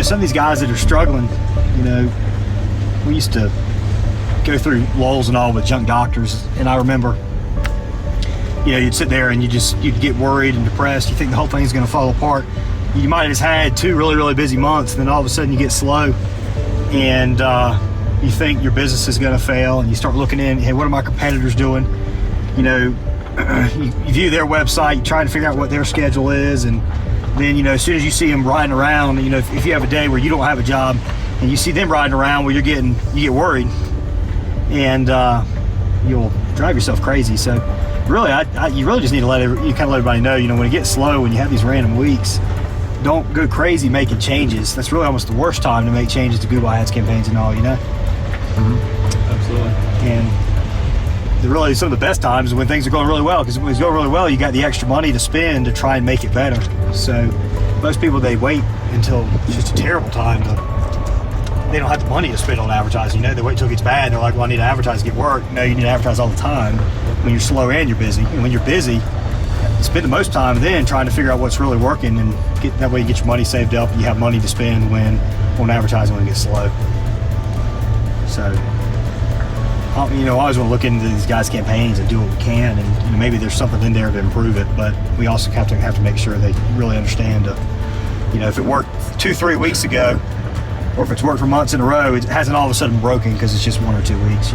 some of these guys that are struggling, we used to go through lulls and all with junk doctors, and I remember, you'd sit there and you'd get worried and depressed. You think the whole thing's going to fall apart. You might have just had 2 really, really busy months, and then all of a sudden you get slow, and you think your business is going to fail, and you start looking in, hey, what are my competitors doing? You view their website, you try to figure out what their schedule is, and then, as soon as you see them riding around, if you have a day where you don't have a job and you see them riding around, well, you get worried, and you'll drive yourself crazy. So really, you really just need to let everybody know, when it gets slow, when you have these random weeks, don't go crazy making changes. That's really almost the worst time to make changes to Google Ads campaigns and all, Mm-hmm. Absolutely. And really some of the best times is when things are going really well, because when it's going really well, you got the extra money to spend to try and make it better. So most people, they wait until it's just a terrible time they don't have the money to spend on advertising. They wait until it gets bad. They're like, well, I need to advertise to get work. No, you need to advertise all the time when you're slow and you're busy. And when you're busy, spend the most time then trying to figure out what's really working, and that way you get your money saved up and you have money to spend on advertising when it gets slow. So, I always want to look into these guys' campaigns and do what we can, and maybe there's something in there to improve it, but we also have to make sure they really understand, if it worked 2-3 weeks ago, or if it's worked for months in a row, it hasn't all of a sudden broken because it's just 1 or 2 weeks,